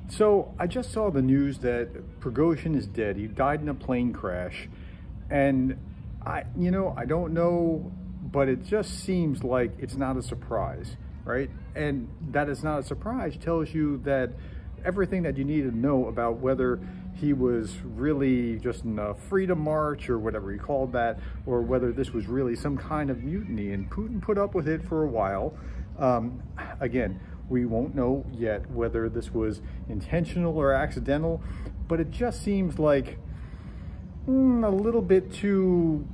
So I just saw the news that Prigozhin is dead. He died in a plane crash. And I don't know, but it just seems like it's not a surprise, right? And that it's not a surprise tells you that everything that you need to know about whether he was really just in a freedom march or whatever he called that, or whether this was really some kind of mutiny. And Putin put up with it for a while. Again, we won't know yet whether this was intentional or accidental, but it just seems like a little bit too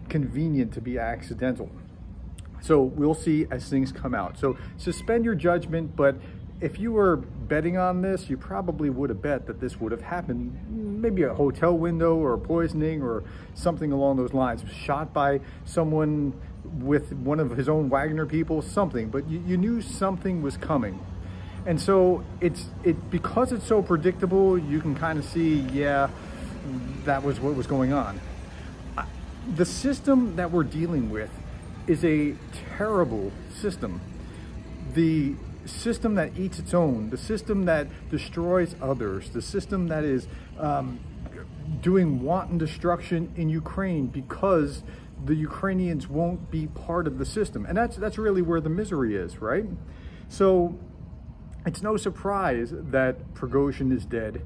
convenient to be accidental. So we'll see as things come out. So suspend your judgment, but if you were betting on this, you probably would have bet that this would have happened, maybe a hotel window or a poisoning or something along those lines, shot by someone with one of his own Wagner people, something, but you knew something was coming. And so because it's so predictable, you can kind of see, yeah, that was what was going on. The system that we're dealing with is a terrible system. The system that eats its own, the system that destroys others, the system that is doing wanton destruction in Ukraine because the Ukrainians won't be part of the system. And that's really where the misery is, right? So it's no surprise that Prigozhin is dead.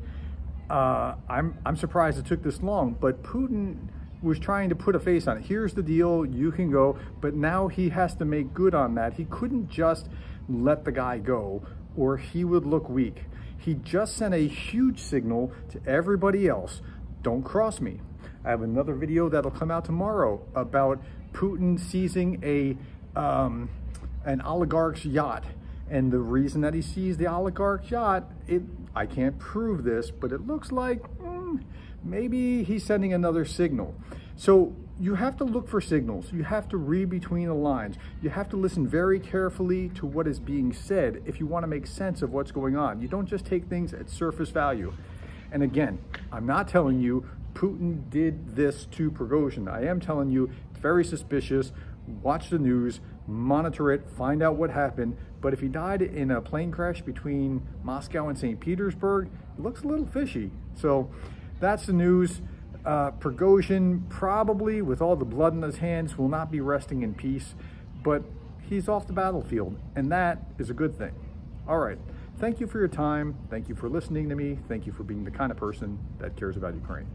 I'm surprised it took this long, but Putin was trying to put a face on it. Here's the deal, you can go, but now he has to make good on that. He couldn't just let the guy go or he would look weak. He just sent a huge signal to everybody else. Don't cross me. I have another video that'll come out tomorrow about Putin seizing an oligarch's yacht. And the reason that he seized the oligarch's yacht, I can't prove this, but it looks like maybe he's sending another signal. So you have to look for signals. You have to read between the lines. You have to listen very carefully to what is being said if you want to make sense of what's going on. You don't just take things at surface value. And again, I'm not telling you Putin did this to Prigozhin. I am telling you it's very suspicious. Watch the news, monitor it, find out what happened. But if he died in a plane crash between Moscow and St. Petersburg, it looks a little fishy. So that's the news. Prigozhin, probably with all the blood in his hands, will not be resting in peace, but he's off the battlefield, and that is a good thing. All right, thank you for your time. Thank you for listening to me. Thank you for being the kind of person that cares about Ukraine.